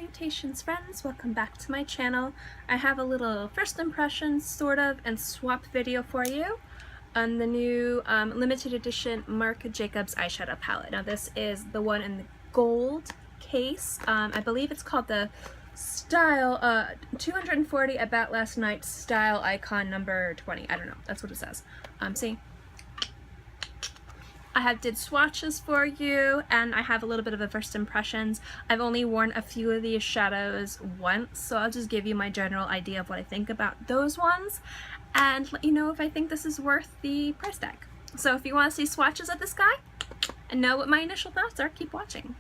Salutations friends, welcome back to my channel. I have a little first impressions sort of and swap video for you on the new limited edition Marc Jacobs eyeshadow palette. Now this is the one in the gold case. I believe it's called the Style 240 About Last Night Style Icon number 20. I don't know, that's what it says. See? I did swatches for you, and I have a little bit of a first impressions. I've only worn a few of these shadows once, so I'll just give you my general idea of what I think about those ones and let you know if I think this is worth the price tag. So if you want to see swatches of this guy and know what my initial thoughts are, keep watching.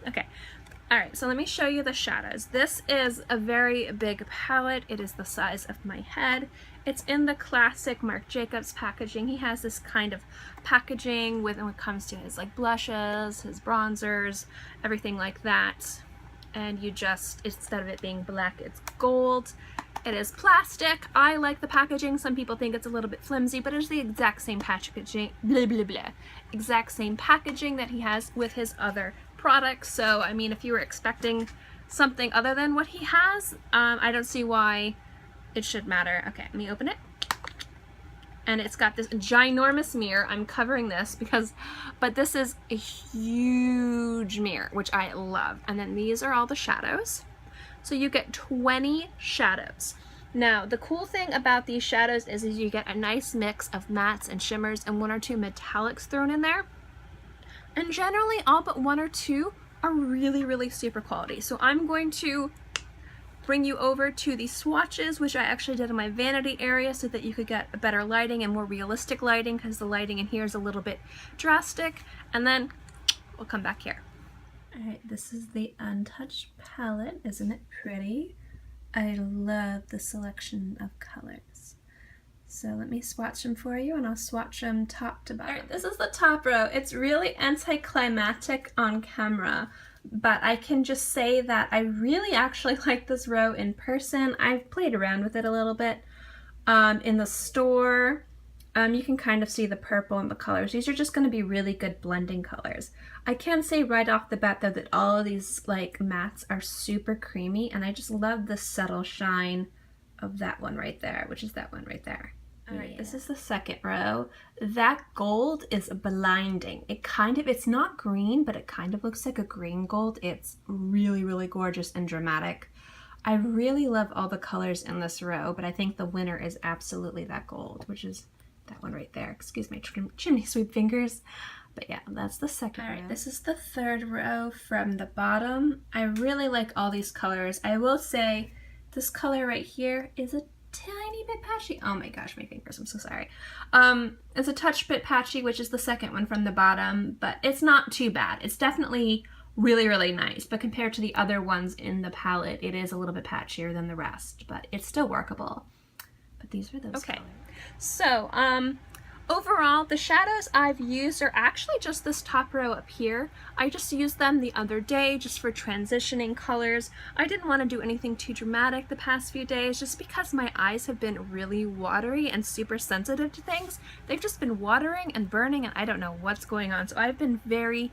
Okay. Alright, so let me show you the shadows. This is a very big palette. It is the size of my head. It's in the classic Marc Jacobs packaging. He has this kind of packaging when it comes to his like blushes, his bronzers, everything like that. And you just, instead of it being black, it's gold. It is plastic. I like the packaging. Some people think it's a little bit flimsy, but it's the exact same packaging, blah, blah, blah, exact same packaging that he has with his other products. So I mean, if you were expecting something other than what he has, I don't see why it should matter. Okay, let me open it. And it's got this ginormous mirror. I'm covering this but this is a huge mirror, which I love. And then these are all the shadows. So you get 20 shadows. Now, the cool thing about these shadows is you get a nice mix of mattes and shimmers and one or two metallics thrown in there. And generally, all but one or two are really, really super quality. So I'm going to bring you over to the swatches, which I actually did in my vanity area so that you could get a better lighting and more realistic lighting, because the lighting in here is a little bit drastic. And then we'll come back here. Alright, this is the Untouched palette. Isn't it pretty? I love the selection of colors. So let me swatch them for you, and I'll swatch them top to bottom. Alright, this is the top row. It's really anticlimactic on camera, but I can just say that I really actually like this row in person. I've played around with it a little bit. In the store, you can kind of see the purple and the colors. These are just going to be really good blending colors. I can say right off the bat though that all of these like mattes are super creamy, and I just love the subtle shine of that one right there, which is that one right there. Alright, this is the second row. That gold is blinding. It's not green, but it kind of looks like a green gold. It's really, really gorgeous and dramatic. I really love all the colors in this row, but I think the winner is absolutely that gold, which is that one right there. Excuse my chimney sweep fingers. But yeah, that's the second row. This is the third row from the bottom. I really like all these colors. I will say this color right here is a tiny bit patchy. Oh my gosh, my fingers, I'm so sorry. It's a touch bit patchy, which is the second one from the bottom, but it's not too bad. It's definitely really, really nice, but compared to the other ones in the palette, it is a little bit patchier than the rest, but it's still workable. But these are those colors. So, overall, the shadows I've used are actually just this top row up here. I just used them the other day just for transitioning colors. I didn't want to do anything too dramatic the past few days just because my eyes have been really watery and super sensitive to things. They've just been watering and burning, and I don't know what's going on. So I've been very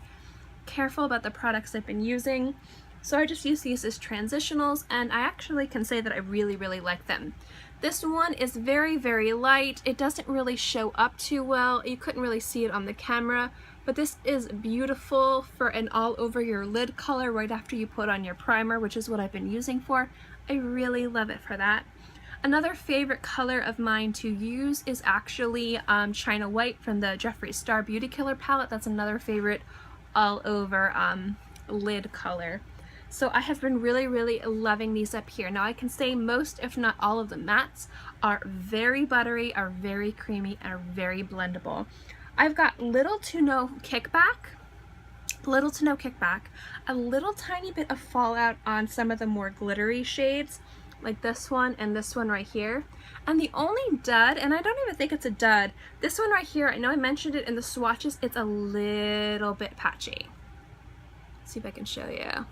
careful about the products I've been using. So I just use these as transitionals, and I actually can say that I really, really like them. This one is very, very light. It doesn't really show up too well. You couldn't really see it on the camera, but this is beautiful for an all over your lid color right after you put on your primer, which is what I've been using for. I really love it for that. Another favorite color of mine to use is actually China White from the Jeffree Star Beauty Killer palette. That's another favorite all over lid color. So I have been really, really loving these up here. Now I can say most, if not all of the mattes are very buttery, are very creamy, and are very blendable. I've got little to no kickback, a little tiny bit of fallout on some of the more glittery shades, like this one and this one right here. And the only dud, and I don't even think it's a dud, this one right here, I know I mentioned it in the swatches, it's a little bit patchy. Let's see if I can show you.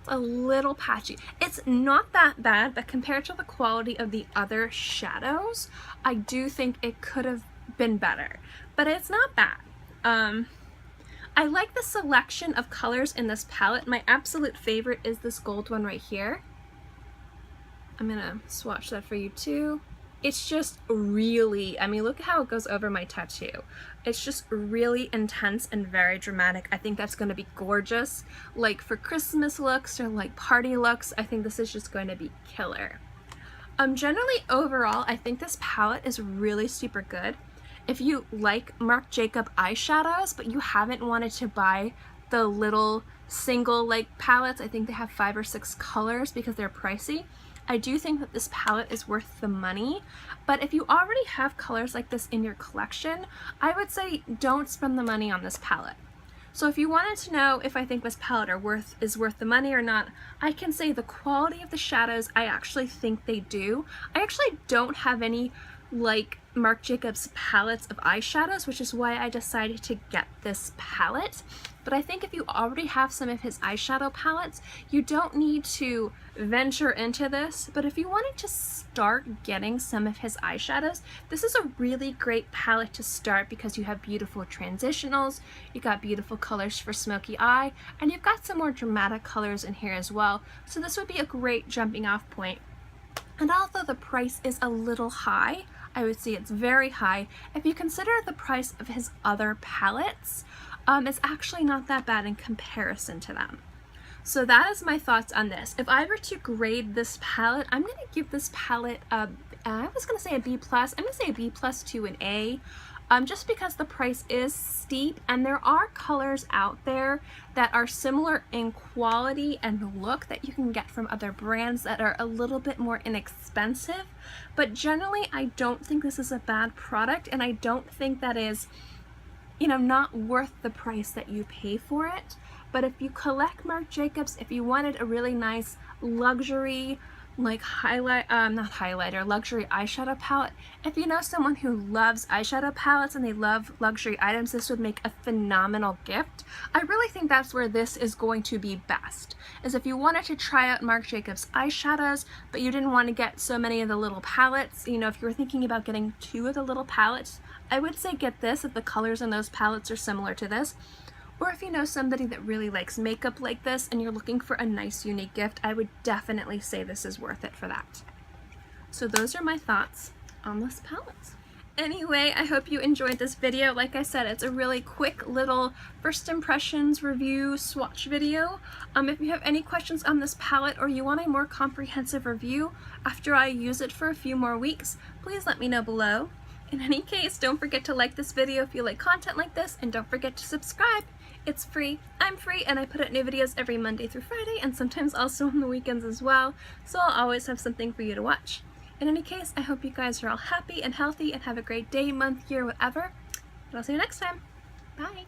A little patchy. It's not that bad, but compared to the quality of the other shadows, I do think it could have been better, but it's not bad. I like the selection of colors in this palette. My absolute favorite is this gold one right here. I'm gonna swatch that for you too. It's just really, I mean, look at how it goes over my tattoo. It's just really intense and very dramatic. I think that's going to be gorgeous. Like for Christmas looks or like party looks, I think this is just going to be killer. Generally overall, I think this palette is really super good. If you like Marc Jacobs eyeshadows, but you haven't wanted to buy the little single like palettes, I think they have 5 or 6 colors because they're pricey. I do think that this palette is worth the money, but if you already have colors like this in your collection, I would say don't spend the money on this palette. So if you wanted to know if I think this palette is worth the money or not, I can say the quality of the shadows, I actually think they do. I actually don't have any like Marc Jacobs palettes of eyeshadows, which is why I decided to get this palette. But I think if you already have some of his eyeshadow palettes, you don't need to venture into this. But if you wanted to start getting some of his eyeshadows, this is a really great palette to start because you have beautiful transitionals, you got beautiful colors for smoky eye, and you've got some more dramatic colors in here as well. So this would be a great jumping off point. And although the price is a little high, I would say it's very high, if you consider the price of his other palettes, it's actually not that bad in comparison to them. So that is my thoughts on this. If I were to grade this palette, I'm going to give this palette a, I was going to say a B+, I'm going to say a B+ to an A. Just because the price is steep and there are colors out there that are similar in quality and look that you can get from other brands that are a little bit more inexpensive. But generally, I don't think this is a bad product, and I don't think that is, you know, not worth the price that you pay for it. But if you collect Marc Jacobs, if you wanted a really nice luxury like luxury eyeshadow palette, if you know someone who loves eyeshadow palettes and they love luxury items, this would make a phenomenal gift. I really think that's where this is going to be best, is if you wanted to try out Marc Jacobs eyeshadows but you didn't want to get so many of the little palettes, you know, if you were thinking about getting 2 of the little palettes, I would say get this if the colors in those palettes are similar to this. Or if you know somebody that really likes makeup like this and you're looking for a nice unique gift, I would definitely say this is worth it for that. So those are my thoughts on this palette. Anyway, I hope you enjoyed this video. Like I said, it's a really quick little first impressions review swatch video. If you have any questions on this palette or you want a more comprehensive review after I use it for a few more weeks, please let me know below. In any case, don't forget to like this video if you like content like this, and don't forget to subscribe. It's free, I'm free, and I put out new videos every Monday through Friday, and sometimes also on the weekends as well, so I'll always have something for you to watch. In any case, I hope you guys are all happy and healthy and have a great day, month, year, whatever, and I'll see you next time. Bye!